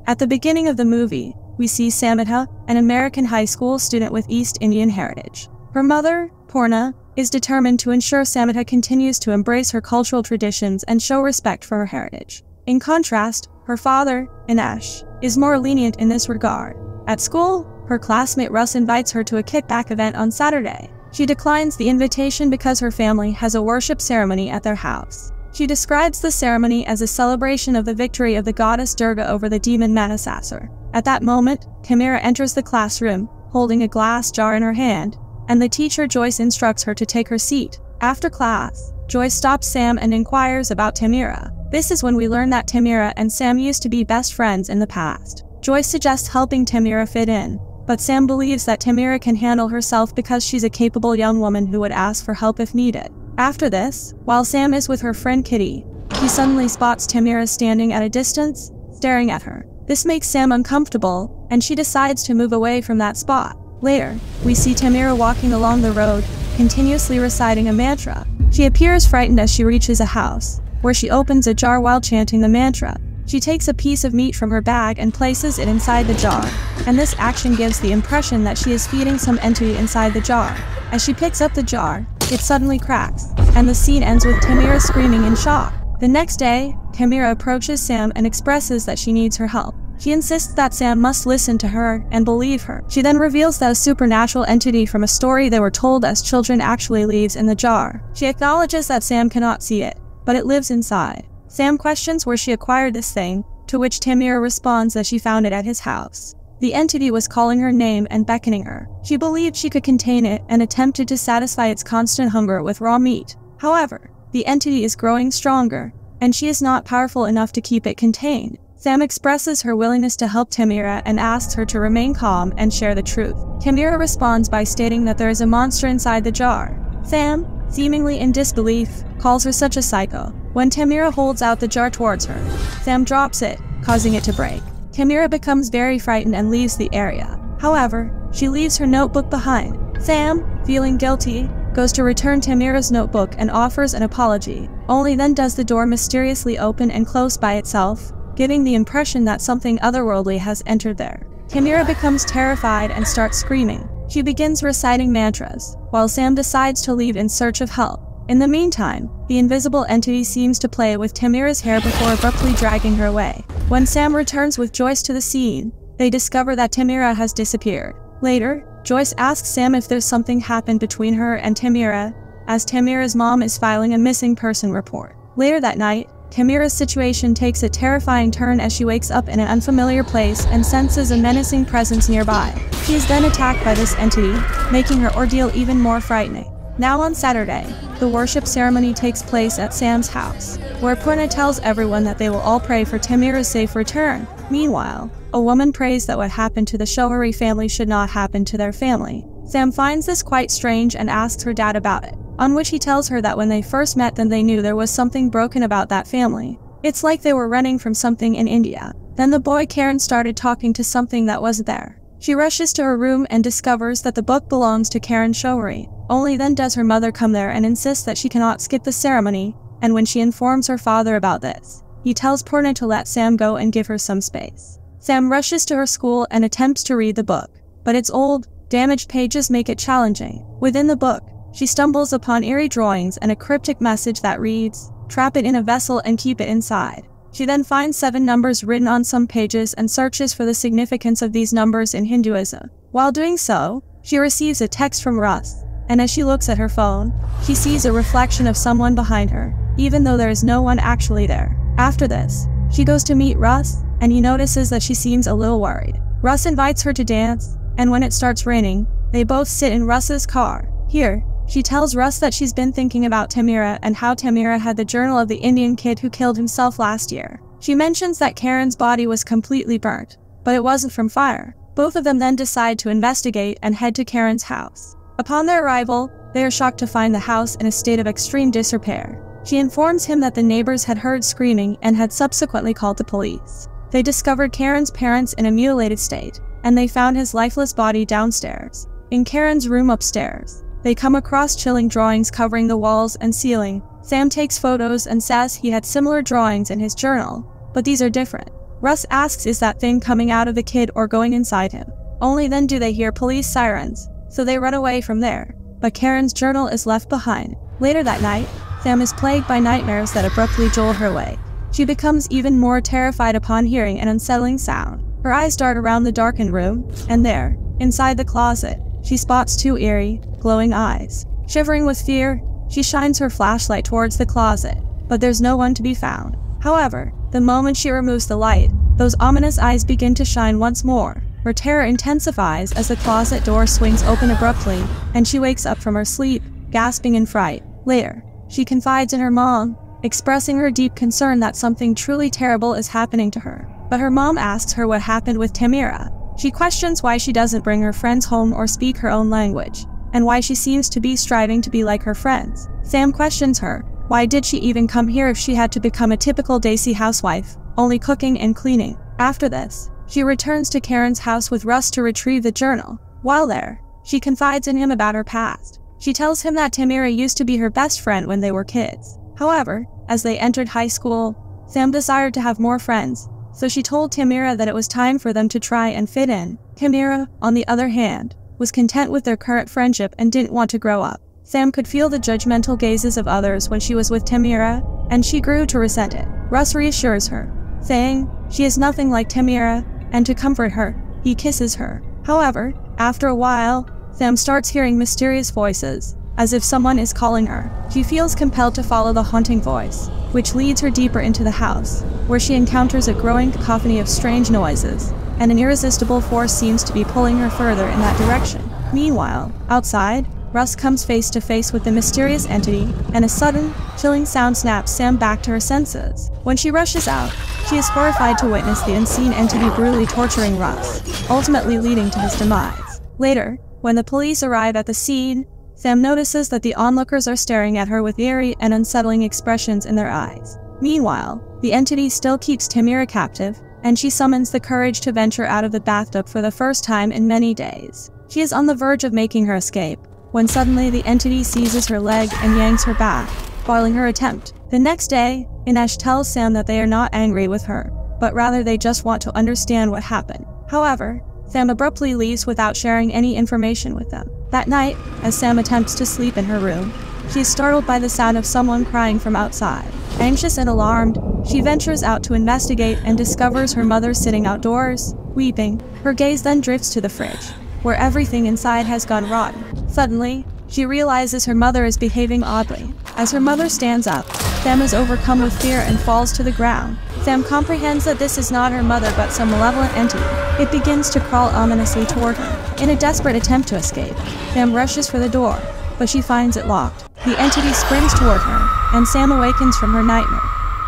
At the beginning of the movie, we see Samitha, an American high school student with East Indian heritage. Her mother, Purna, is determined to ensure Samitha continues to embrace her cultural traditions and show respect for her heritage. In contrast, her father, Inesh, is more lenient in this regard. At school, her classmate Russ invites her to a kickback event on Saturday. She declines the invitation because her family has a worship ceremony at their house. She describes the ceremony as a celebration of the victory of the goddess Durga over the demon Manasasur. At that moment, Tamir enters the classroom, holding a glass jar in her hand, and the teacher Joyce instructs her to take her seat. After class, Joyce stops Sam and inquires about Tamira. This is when we learn that Tamira and Sam used to be best friends in the past. Joyce suggests helping Tamira fit in, but Sam believes that Tamira can handle herself because she's a capable young woman who would ask for help if needed. After this, while Sam is with her friend Kitty, he suddenly spots Tamira standing at a distance, staring at her. This makes Sam uncomfortable, and she decides to move away from that spot. Later, we see Tamira walking along the road, continuously reciting a mantra. She appears frightened as she reaches a house, where she opens a jar while chanting the mantra. She takes a piece of meat from her bag and places it inside the jar, and this action gives the impression that she is feeding some entity inside the jar. As she picks up the jar, it suddenly cracks, and the scene ends with Tamira screaming in shock. The next day, Tamira approaches Sam and expresses that she needs her help. She insists that Sam must listen to her and believe her. She then reveals that a supernatural entity from a story they were told as children actually lives in the jar. She acknowledges that Sam cannot see it, but it lives inside. Sam questions where she acquired this thing, to which Tamira responds that she found it at his house. The entity was calling her name and beckoning her. She believed she could contain it and attempted to satisfy its constant hunger with raw meat. However, the entity is growing stronger, and she is not powerful enough to keep it contained. Sam expresses her willingness to help Tamira and asks her to remain calm and share the truth. Tamira responds by stating that there is a monster inside the jar. Sam, seemingly in disbelief, calls her such a psycho. When Tamira holds out the jar towards her, Sam drops it, causing it to break. Tamira becomes very frightened and leaves the area. However, she leaves her notebook behind. Sam, feeling guilty, goes to return Tamira's notebook and offers an apology. Only then does the door mysteriously open and close by itself, giving the impression that something otherworldly has entered there. Tamira becomes terrified and starts screaming. She begins reciting mantras, while Sam decides to leave in search of help. In the meantime, the invisible entity seems to play with Tamira's hair before abruptly dragging her away. When Sam returns with Joyce to the scene, they discover that Tamira has disappeared. Later, Joyce asks Sam if there's something happened between her and Tamira, as Tamira's mom is filing a missing person report. Later that night, Tamira's situation takes a terrifying turn as she wakes up in an unfamiliar place and senses a menacing presence nearby. She is then attacked by this entity, making her ordeal even more frightening. Now on Saturday, the worship ceremony takes place at Sam's house, where Purna tells everyone that they will all pray for Tamira's safe return. Meanwhile, a woman prays that what happened to the Shohari family should not happen to their family. Sam finds this quite strange and asks her dad about it, on which he tells her that when they first met then they knew there was something broken about that family. It's like they were running from something in India. Then the boy Karen started talking to something that wasn't there. She rushes to her room and discovers that the book belongs to Karen Shohari. Only then does her mother come there and insists that she cannot skip the ceremony, and when she informs her father about this, he tells Purna to let Sam go and give her some space. Sam rushes to her school and attempts to read the book, but its old, damaged pages make it challenging. Within the book, she stumbles upon eerie drawings and a cryptic message that reads, "Trap it in a vessel and keep it inside." She then finds 7 numbers written on some pages and searches for the significance of these numbers in Hinduism. While doing so, she receives a text from Russ, and as she looks at her phone, she sees a reflection of someone behind her, even though there is no one actually there. After this, she goes to meet Russ, and he notices that she seems a little worried. Russ invites her to dance, and when it starts raining, they both sit in Russ's car. Here, she tells Russ that she's been thinking about Tamira and how Tamira had the journal of the Indian kid who killed himself last year. She mentions that Karen's body was completely burnt, but it wasn't from fire. Both of them then decide to investigate and head to Karen's house. Upon their arrival, they are shocked to find the house in a state of extreme disrepair. She informs him that the neighbors had heard screaming and had subsequently called the police. They discovered Karen's parents in a mutilated state, and they found his lifeless body downstairs. In Karen's room upstairs, they come across chilling drawings covering the walls and ceiling. Sam takes photos and says he had similar drawings in his journal, but these are different. Russ asks is that thing coming out of the kid or going inside him. Only then do they hear police sirens, so they run away from there. But Karen's journal is left behind. Later that night, Sam is plagued by nightmares that abruptly jolt her way. She becomes even more terrified upon hearing an unsettling sound. Her eyes dart around the darkened room, and there, inside the closet, she spots two eerie, glowing eyes. Shivering with fear, she shines her flashlight towards the closet, but there's no one to be found. However, the moment she removes the light, those ominous eyes begin to shine once more. Her terror intensifies as the closet door swings open abruptly, and she wakes up from her sleep, gasping in fright. Later, she confides in her mom, expressing her deep concern that something truly terrible is happening to her. But her mom asks her what happened with Tamira. She questions why she doesn't bring her friends home or speak her own language, and why she seems to be striving to be like her friends. Sam questions her. Why did she even come here if she had to become a typical Daisy housewife, only cooking and cleaning? After this, she returns to Karen's house with Russ to retrieve the journal. While there, she confides in him about her past. She tells him that Tamira used to be her best friend when they were kids. However, as they entered high school, Sam desired to have more friends, so she told Tamira that it was time for them to try and fit in. Tamira, on the other hand, was content with their current friendship and didn't want to grow up. Sam could feel the judgmental gazes of others when she was with Tamira, and she grew to resent it. Russ reassures her, saying she is nothing like Tamira, and to comfort her, he kisses her. However, after a while, Sam starts hearing mysterious voices, as if someone is calling her. She feels compelled to follow the haunting voice, which leads her deeper into the house, where she encounters a growing cacophony of strange noises, and an irresistible force seems to be pulling her further in that direction. Meanwhile, outside, Russ comes face to face with the mysterious entity, and a sudden, chilling sound snaps Sam back to her senses. When she rushes out, she is horrified to witness the unseen entity brutally torturing Russ, ultimately leading to his demise. Later, when the police arrive at the scene, Sam notices that the onlookers are staring at her with eerie and unsettling expressions in their eyes. Meanwhile, the entity still keeps Tamira captive, and she summons the courage to venture out of the bathtub for the first time in many days. She is on the verge of making her escape, when suddenly the entity seizes her leg and yanks her back, foiling her attempt. The next day, Inesh tells Sam that they are not angry with her, but rather they just want to understand what happened. However, Sam abruptly leaves without sharing any information with them. That night, as Sam attempts to sleep in her room, she is startled by the sound of someone crying from outside. Anxious and alarmed, she ventures out to investigate and discovers her mother sitting outdoors, weeping. Her gaze then drifts to the fridge, where everything inside has gone rotten. Suddenly, she realizes her mother is behaving oddly. As her mother stands up, Sam is overcome with fear and falls to the ground. Sam comprehends that this is not her mother but some malevolent entity. It begins to crawl ominously toward her. In a desperate attempt to escape, Sam rushes for the door, but she finds it locked. The entity springs toward her, and Sam awakens from her nightmare,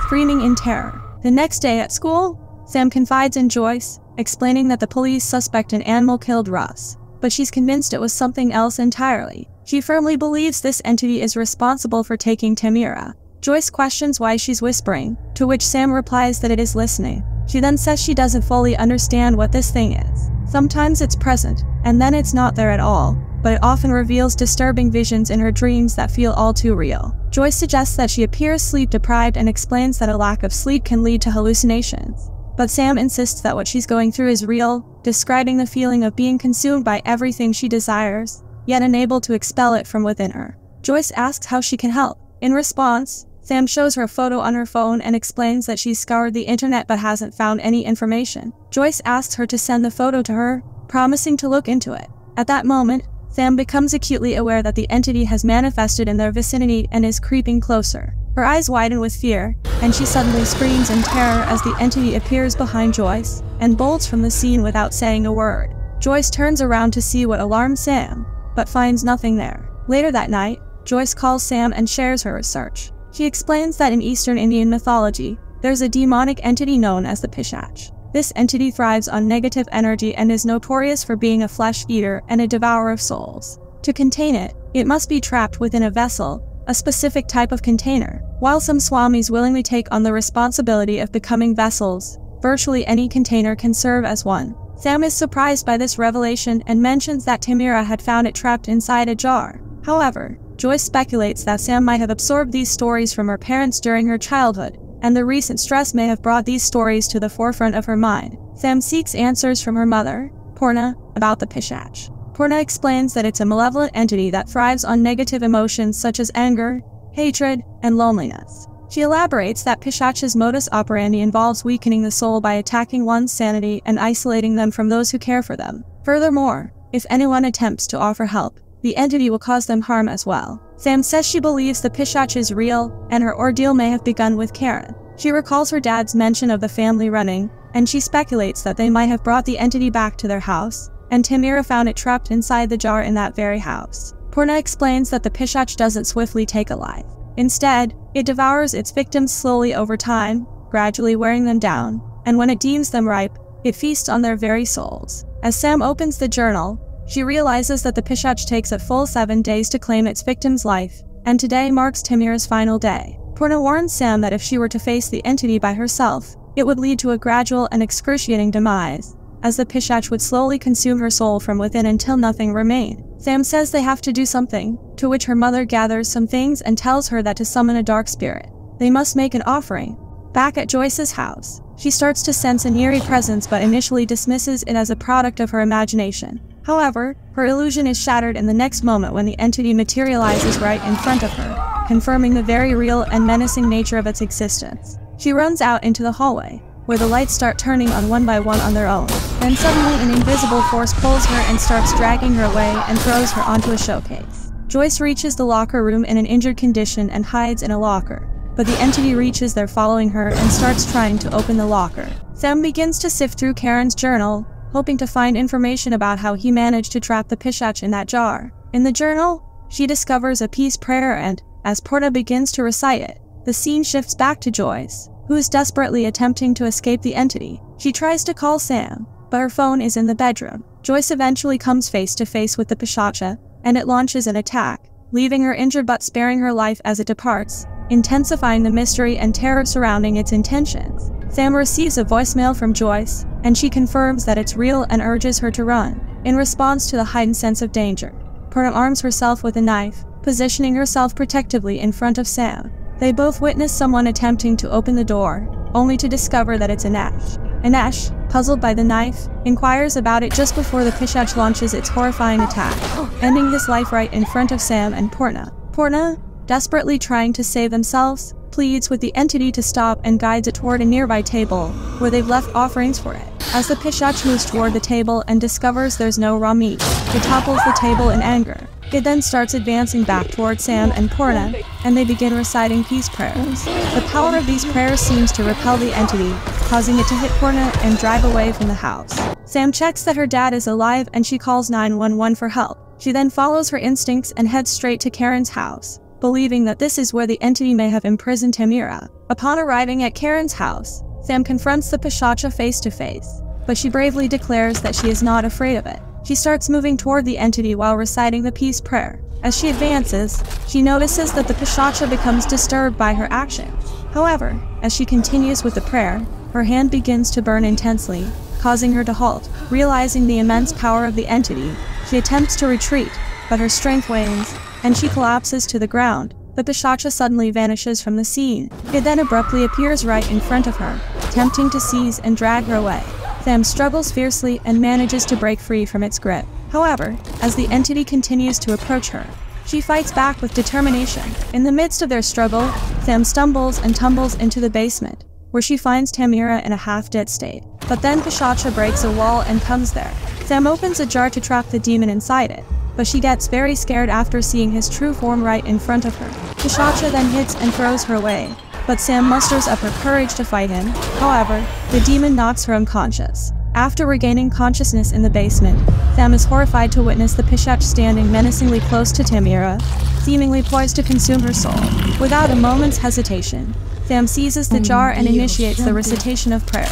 screaming in terror. The next day at school, Sam confides in Joyce, explaining that the police suspect an animal killed Russ, but she's convinced it was something else entirely. She firmly believes this entity is responsible for taking Tamira. Joyce questions why she's whispering, to which Sam replies that it is listening. She then says she doesn't fully understand what this thing is. Sometimes it's present, and then it's not there at all, but it often reveals disturbing visions in her dreams that feel all too real. Joyce suggests that she appears sleep-deprived and explains that a lack of sleep can lead to hallucinations. But Sam insists that what she's going through is real, describing the feeling of being consumed by everything she desires, yet unable to expel it from within her. Joyce asks how she can help. In response, Sam shows her a photo on her phone and explains that she's scoured the internet but hasn't found any information. Joyce asks her to send the photo to her, promising to look into it. At that moment, Sam becomes acutely aware that the entity has manifested in their vicinity and is creeping closer. Her eyes widen with fear, and she suddenly screams in terror as the entity appears behind Joyce and bolts from the scene without saying a word. Joyce turns around to see what alarms Sam, but finds nothing there. Later that night, Joyce calls Sam and shares her research. She explains that in Eastern Indian mythology, there's a demonic entity known as the Pishach. This entity thrives on negative energy and is notorious for being a flesh eater and a devourer of souls. To contain it, it must be trapped within a vessel, a specific type of container. While some swamis willingly take on the responsibility of becoming vessels, virtually any container can serve as one. Sam is surprised by this revelation and mentions that Tamira had found it trapped inside a jar. However, Joyce speculates that Sam might have absorbed these stories from her parents during her childhood, and the recent stress may have brought these stories to the forefront of her mind. Sam seeks answers from her mother, Purna, about the Pishach. Purna explains that it's a malevolent entity that thrives on negative emotions such as anger, hatred, and loneliness. She elaborates that Pishach's modus operandi involves weakening the soul by attacking one's sanity and isolating them from those who care for them. Furthermore, if anyone attempts to offer help, the entity will cause them harm as well. Sam says she believes the Pishach is real, and her ordeal may have begun with Karen. She recalls her dad's mention of the family running, and she speculates that they might have brought the entity back to their house, and Tamira found it trapped inside the jar in that very house. Purna explains that the Pishach doesn't swiftly take a life. Instead, it devours its victims slowly over time, gradually wearing them down, and when it deems them ripe, it feasts on their very souls. As Sam opens the journal, she realizes that the Pishach takes a full 7 days to claim its victim's life, and today marks Tamira's final day. Purna warns Sam that if she were to face the entity by herself, it would lead to a gradual and excruciating demise, as the Pishach would slowly consume her soul from within until nothing remained. Sam says they have to do something, to which her mother gathers some things and tells her that to summon a dark spirit, they must make an offering. Back at Joyce's house, she starts to sense an eerie presence but initially dismisses it as a product of her imagination. However, her illusion is shattered in the next moment when the entity materializes right in front of her, confirming the very real and menacing nature of its existence. She runs out into the hallway, where the lights start turning on one by one on their own. Then suddenly an invisible force pulls her and starts dragging her away and throws her onto a showcase. Joyce reaches the locker room in an injured condition and hides in a locker, but the entity reaches there following her and starts trying to open the locker. Sam begins to sift through Karen's journal, hoping to find information about how he managed to trap the Pishach in that jar. In the journal, she discovers a peace prayer and, as Purna begins to recite it, the scene shifts back to Joyce, who is desperately attempting to escape the entity. She tries to call Sam, but her phone is in the bedroom. Joyce eventually comes face to face with the Pishacha, and it launches an attack, leaving her injured but sparing her life as it departs, intensifying the mystery and terror surrounding its intentions. Sam receives a voicemail from Joyce, and she confirms that it's real and urges her to run. In response to the heightened sense of danger, Purna arms herself with a knife, positioning herself protectively in front of Sam. They both witness someone attempting to open the door, only to discover that it's Anesh. Anesh, puzzled by the knife, inquires about it just before the Pishach launches its horrifying attack, ending his life right in front of Sam and Purna. Purna, desperately trying to save themselves, pleads with the entity to stop and guides it toward a nearby table, where they've left offerings for it. As the Pishach moves toward the table and discovers there's no raw meat, it topples the table in anger. It then starts advancing back toward Sam and Purna, and they begin reciting peace prayers. The power of these prayers seems to repel the entity, causing it to hit Purna and drive away from the house. Sam checks that her dad is alive and she calls 911 for help. She then follows her instincts and heads straight to Karen's house, believing that this is where the entity may have imprisoned Tamira. Upon arriving at Karen's house, Sam confronts the Pishacha face to face, but she bravely declares that she is not afraid of it. She starts moving toward the entity while reciting the peace prayer. As she advances, she notices that the Pishacha becomes disturbed by her actions. However, as she continues with the prayer, her hand begins to burn intensely, causing her to halt. Realizing the immense power of the entity, she attempts to retreat, but her strength wanes, and she collapses to the ground. The Pishacha suddenly vanishes from the scene. It then abruptly appears right in front of her, attempting to seize and drag her away. Sam struggles fiercely and manages to break free from its grip. However, as the entity continues to approach her, she fights back with determination. In the midst of their struggle, Sam stumbles and tumbles into the basement, where she finds Tamira in a half-dead state. But then Pishacha breaks a wall and comes there. Sam opens a jar to trap the demon inside it, but she gets very scared after seeing his true form right in front of her. Pishacha then hits and throws her away, but Sam musters up her courage to fight him. However, the demon knocks her unconscious. After regaining consciousness in the basement, Sam is horrified to witness the Pishach standing menacingly close to Tamira, seemingly poised to consume her soul. Without a moment's hesitation, Sam seizes the jar and initiates the recitation of prayers.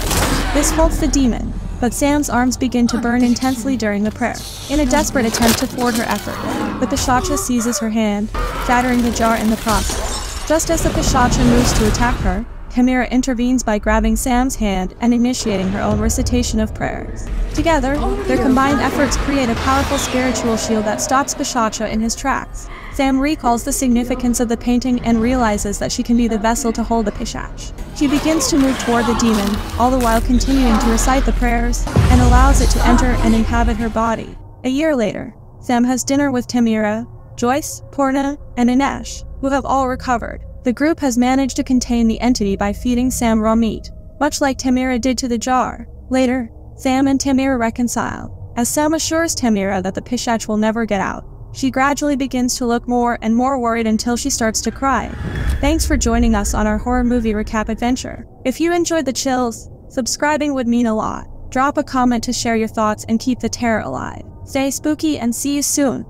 This halts the demon, but Sam's arms begin to burn intensely during the prayer. In a desperate attempt to thwart her effort, the Pishacha seizes her hand, shattering the jar in the process. Just as the Pishacha moves to attack her, Tamira intervenes by grabbing Sam's hand and initiating her own recitation of prayers. Together, their combined efforts create a powerful spiritual shield that stops Pishacha in his tracks. Sam recalls the significance of the painting and realizes that she can be the vessel to hold the pishach. She begins to move toward the demon, all the while continuing to recite the prayers, and allows it to enter and inhabit her body. A year later, Sam has dinner with Tamira, Joyce, Porna, and Inesh, who have all recovered. The group has managed to contain the entity by feeding Sam raw meat, much like Tamira did to the jar. Later, Sam and Tamir reconcile. As Sam assures Tamira that the pishach will never get out, she gradually begins to look more and more worried until she starts to cry. Thanks for joining us on our horror movie recap adventure. If you enjoyed the chills, subscribing would mean a lot. Drop a comment to share your thoughts and keep the terror alive. Stay spooky and see you soon.